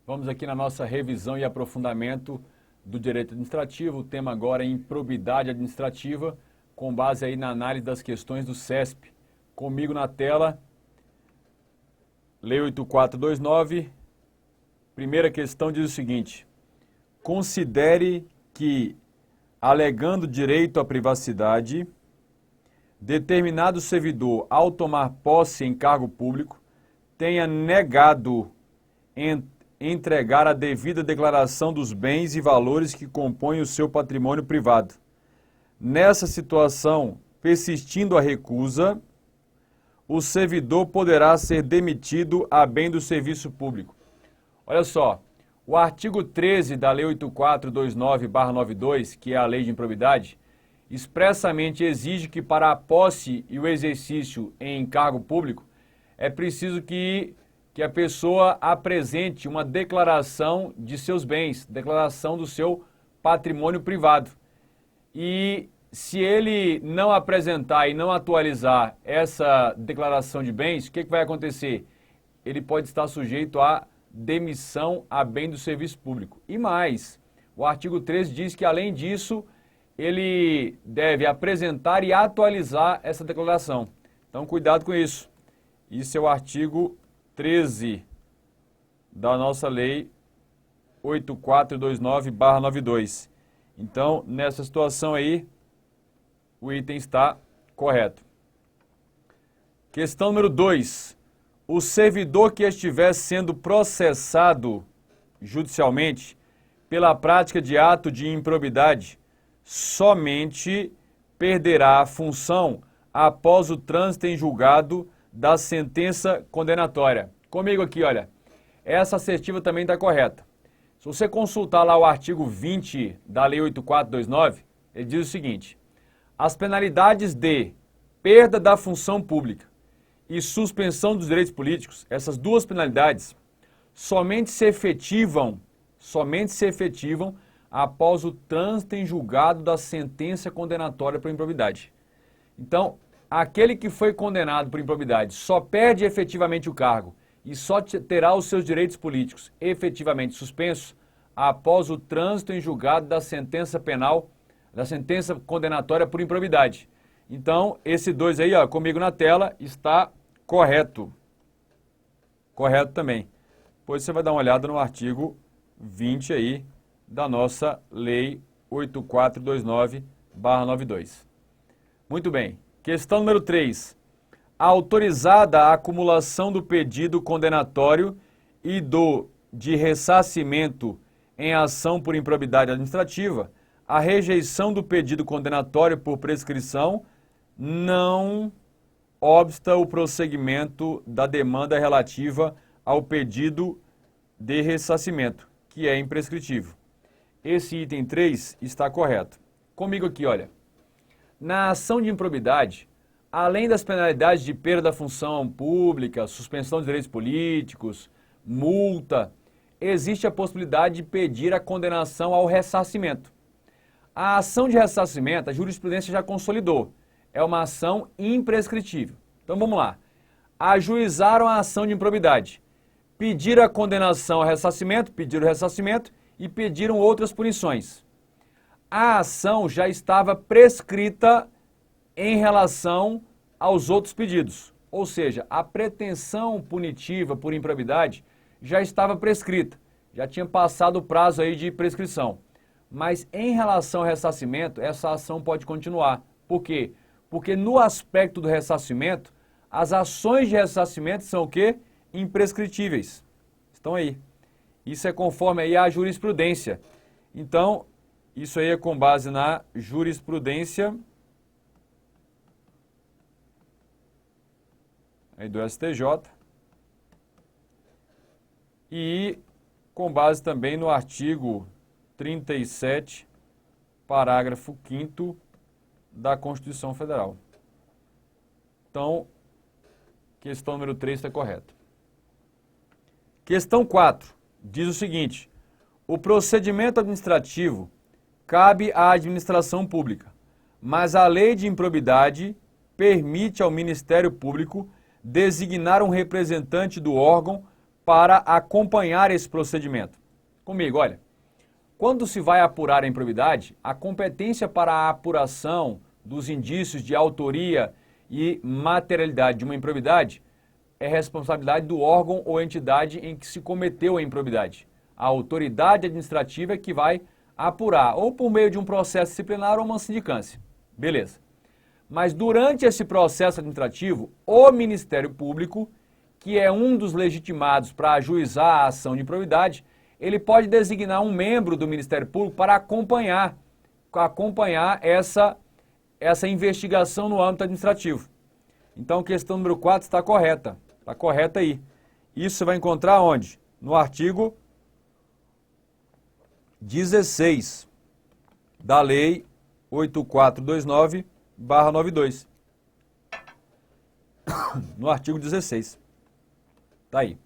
Vamos aqui na nossa revisão e aprofundamento do direito administrativo. O tema agora é improbidade administrativa, com base aí na análise das questões do CESP. Comigo na tela, Lei 8429, primeira questão diz o seguinte: considere que, alegando direito à privacidade, determinado servidor, ao tomar posse em cargo público, tenha negado entregar a devida declaração dos bens e valores que compõem o seu patrimônio privado. Nessa situação, persistindo a recusa, o servidor poderá ser demitido a bem do serviço público. Olha só, o artigo 13 da Lei 8429/92, que é a Lei de Improbidade, expressamente exige que para a posse e o exercício em cargo público é preciso que a pessoa apresente uma declaração de seus bens, declaração do seu patrimônio privado. E se ele não apresentar e não atualizar essa declaração de bens, o que vai acontecer? Ele pode estar sujeito a demissão a bem do serviço público. E mais, o artigo 13 diz que, além disso, ele deve apresentar e atualizar essa declaração. Então, cuidado com isso. Isso é o artigo 13 da nossa Lei 8429/92. Então, nessa situação aí, o item está correto. Questão número 2. O servidor que estiver sendo processado judicialmente pela prática de ato de improbidade somente perderá a função após o trânsito em julgado da sentença condenatória. Comigo aqui, olha, essa assertiva também está correta. Se você consultar lá o artigo 20 da Lei 8429, ele diz o seguinte: as penalidades de perda da função pública e suspensão dos direitos políticos, essas duas penalidades, somente se efetivam após o trânsito em julgado da sentença condenatória por improbidade. Então, aquele que foi condenado por improbidade só perde efetivamente o cargo e só terá os seus direitos políticos efetivamente suspensos após o trânsito em julgado da sentença penal, da sentença condenatória por improbidade. Então, esse 2 aí, ó, comigo na tela, está correto. Correto também. Depois você vai dar uma olhada no artigo 20 aí da nossa Lei 8429/92. Muito bem. Questão número 3. Autorizada a acumulação do pedido condenatório e de ressarcimento em ação por improbidade administrativa, a rejeição do pedido condenatório por prescrição não obsta o prosseguimento da demanda relativa ao pedido de ressarcimento, que é imprescritível. Esse item 3 está correto. Comigo aqui, olha. Na ação de improbidade, além das penalidades de perda da função pública, suspensão de direitos políticos, multa, existe a possibilidade de pedir a condenação ao ressarcimento. A ação de ressarcimento, a jurisprudência já consolidou, é uma ação imprescritível. Então vamos lá. Ajuizaram a ação de improbidade, pediram a condenação ao ressarcimento, pediram o ressarcimento e pediram outras punições. A ação já estava prescrita em relação aos outros pedidos. Ou seja, a pretensão punitiva por improbidade já estava prescrita, já tinha passado o prazo aí de prescrição. Mas em relação ao ressarcimento, essa ação pode continuar. Por quê? Porque no aspecto do ressarcimento, as ações de ressarcimento são o quê? Imprescritíveis. Estão aí. Isso é conforme aí a jurisprudência. Então, isso aí é com base na jurisprudência aí do STJ e com base também no artigo 37, parágrafo 5º da Constituição Federal. Então, questão número 3 está correta. Questão 4 diz o seguinte: o procedimento administrativo cabe à administração pública, mas a lei de improbidade permite ao Ministério Público designar um representante do órgão para acompanhar esse procedimento. Comigo, olha, quando se vai apurar a improbidade, a competência para a apuração dos indícios de autoria e materialidade de uma improbidade é responsabilidade do órgão ou entidade em que se cometeu a improbidade. A autoridade administrativa é que vai apurar, ou por meio de um processo disciplinar ou uma sindicância. Beleza. Mas durante esse processo administrativo, o Ministério Público, que é um dos legitimados para ajuizar a ação de improbidade, ele pode designar um membro do Ministério Público para acompanhar essa investigação no âmbito administrativo. Então, a questão número 4 está correta. Está correta aí. Isso você vai encontrar onde? No artigo 16 da Lei 8429/92. No artigo 16. Tá aí.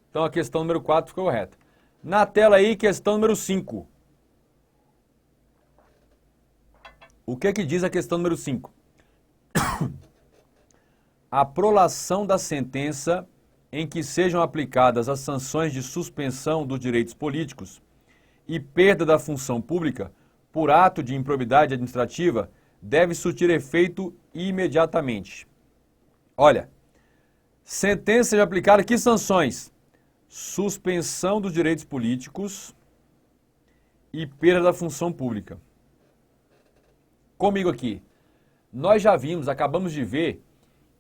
Então a questão número 4 ficou correta. Na tela aí, questão número 5. O que diz a questão número 5? A prolação da sentença em que sejam aplicadas as sanções de suspensão dos direitos políticos e perda da função pública por ato de improbidade administrativa deve surtir efeito imediatamente. Olha, sentença de aplicada, que sanções? Suspensão dos direitos políticos e perda da função pública. Comigo aqui, nós já vimos, acabamos de ver,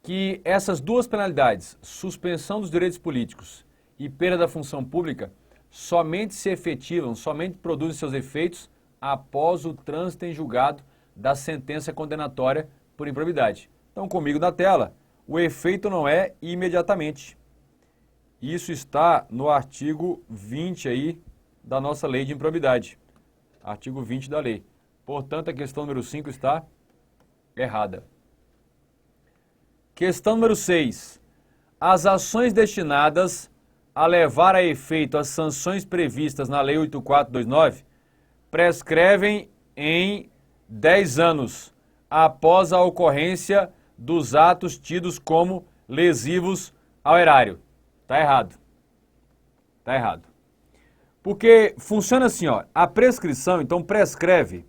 que essas duas penalidades, suspensão dos direitos políticos e perda da função pública, somente se efetivam, somente produzem seus efeitos após o trânsito em julgado da sentença condenatória por improbidade. Então, comigo na tela, o efeito não é imediatamente. Isso está no artigo 20 aí da nossa lei de improbidade. Artigo 20 da lei. Portanto, a questão número 5 está errada. Questão número 6. As ações destinadas a levar a efeito as sanções previstas na Lei 8429 prescrevem em 10 anos após a ocorrência dos atos tidos como lesivos ao erário. Está errado. Está errado. Porque funciona assim, ó, a prescrição, então prescreve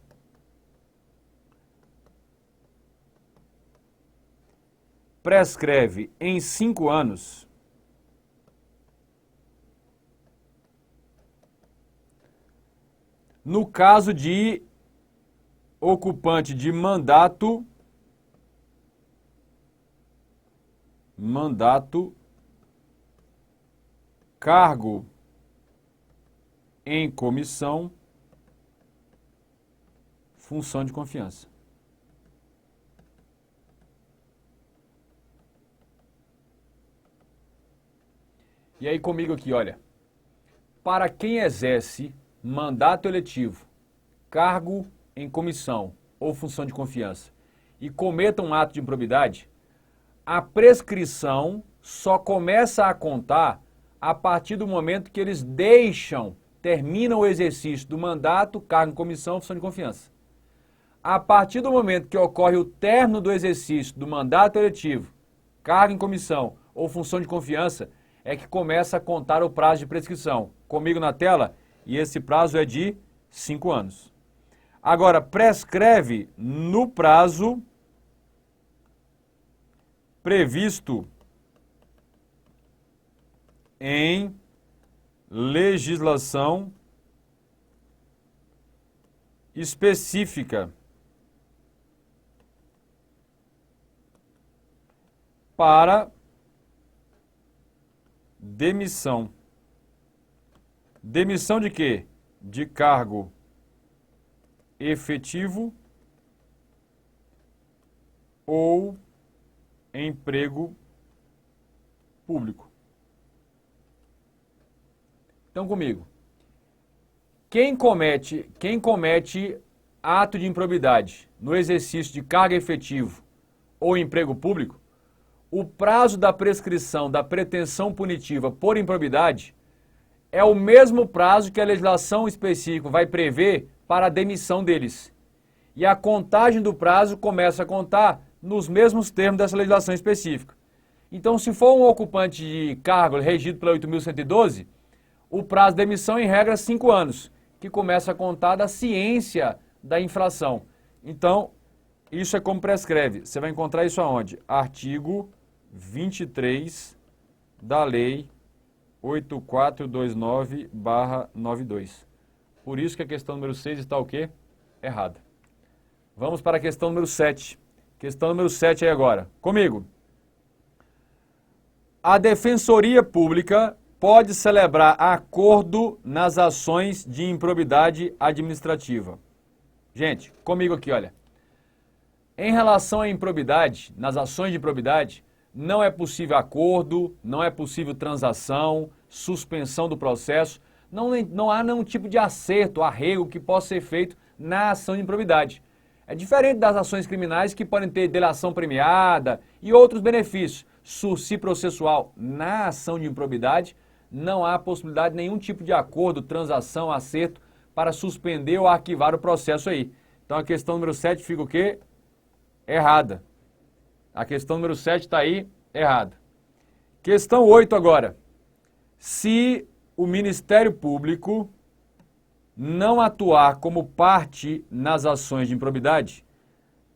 em 5 anos no caso de ocupante de mandato, cargo em comissão, função de confiança. E aí comigo aqui, olha, para quem exerce mandato eletivo, cargo em comissão ou função de confiança e cometa um ato de improbidade, a prescrição só começa a contar a partir do momento que eles terminam o exercício do mandato, cargo em comissão, função de confiança. A partir do momento que ocorre o término do exercício do mandato eletivo, cargo em comissão ou função de confiança, é que começa a contar o prazo de prescrição. Comigo na tela, e esse prazo é de 5 anos. Agora, prescreve no prazo previsto em legislação específica para demissão. Demissão de quê? De cargo efetivo ou emprego público. Então, comigo. Quem comete ato de improbidade no exercício de cargo efetivo ou emprego público, o prazo da prescrição da pretensão punitiva por improbidade é o mesmo prazo que a legislação específica vai prever para a demissão deles. E a contagem do prazo começa a contar nos mesmos termos dessa legislação específica. Então, se for um ocupante de cargo regido pela 8.112, o prazo de demissão, em regra, é 5 anos, que começa a contar da ciência da infração. Então, isso é como prescreve. Você vai encontrar isso aonde? Artigo 23 da Lei 8429/92. Por isso que a questão número 6 está o quê? Errada. Vamos para a questão número 7. Questão número 7 aí agora. Comigo. A Defensoria Pública pode celebrar acordo nas ações de improbidade administrativa. Gente, comigo aqui, olha. Em relação à improbidade, nas ações de improbidade, não é possível acordo, não é possível transação, suspensão do processo, não há nenhum tipo de acerto, arrego que possa ser feito na ação de improbidade. É diferente das ações criminais que podem ter delação premiada e outros benefícios. Sursi processual, na ação de improbidade, não há possibilidade de nenhum tipo de acordo, transação, acerto para suspender ou arquivar o processo aí. Então a questão número 7 fica o quê? Errada. A questão número 7 está aí, errada. Questão 8 agora. Se o Ministério Público não atuar como parte nas ações de improbidade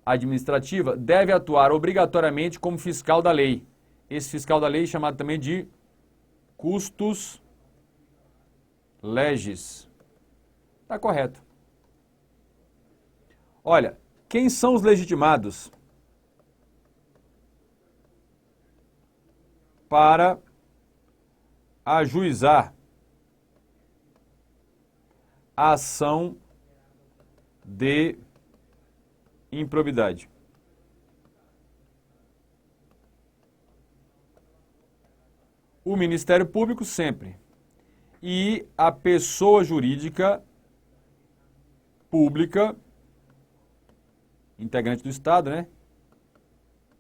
administrativa, deve atuar obrigatoriamente como fiscal da lei. Esse fiscal da lei é chamado também de custos legis. Está correto. Olha, quem são os legitimados para ajuizar a ação de improbidade? O Ministério Público sempre. E a pessoa jurídica pública, integrante do Estado, né?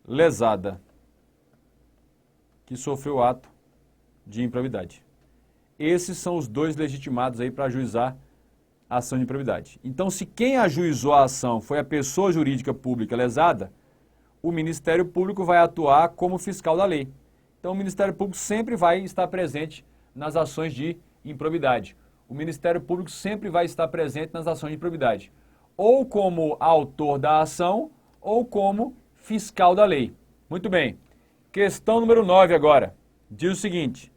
Lesada, que sofreu ato de improbidade. Esses são os dois legitimados aí para ajuizar a ação de improbidade. Então, se quem ajuizou a ação foi a pessoa jurídica pública lesada, o Ministério Público vai atuar como fiscal da lei. Então, o Ministério Público sempre vai estar presente nas ações de improbidade. O Ministério Público sempre vai estar presente nas ações de improbidade, ou como autor da ação, ou como fiscal da lei. Muito bem. Questão número 9 agora. Diz o seguinte: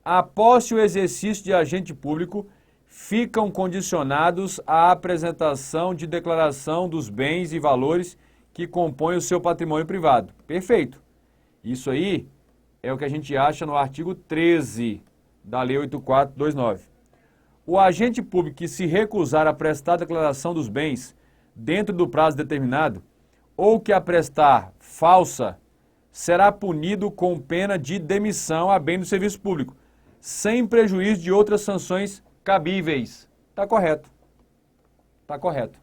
após o exercício de agente público, ficam condicionados à apresentação de declaração dos bens e valores que compõem o seu patrimônio privado. Perfeito. Isso aí é o que a gente acha no artigo 13 da Lei 8429. O agente público que se recusar a prestar a declaração dos bens dentro do prazo determinado ou que a prestar falsa, será punido com pena de demissão a bem do serviço público, sem prejuízo de outras sanções cabíveis. Está correto. Está correto.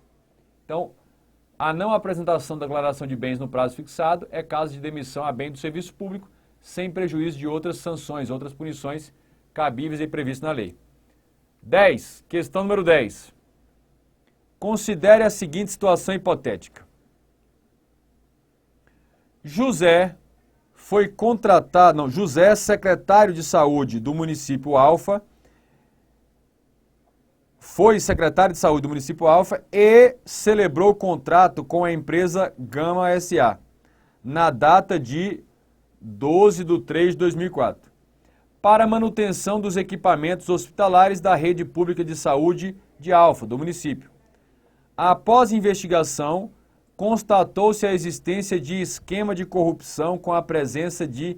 Então, a não apresentação da declaração de bens no prazo fixado é caso de demissão a bem do serviço público, sem prejuízo de outras sanções, outras punições cabíveis e previstas na lei. 10. Questão número 10. Considere a seguinte situação hipotética. José foi contratado, José é secretário de saúde do município Alfa, foi secretário de saúde do município Alfa e celebrou contrato com a empresa Gama S.A. na data de 12/3/2004, para manutenção dos equipamentos hospitalares da rede pública de saúde de Alfa, do município. Após investigação, constatou-se a existência de esquema de corrupção com a presença de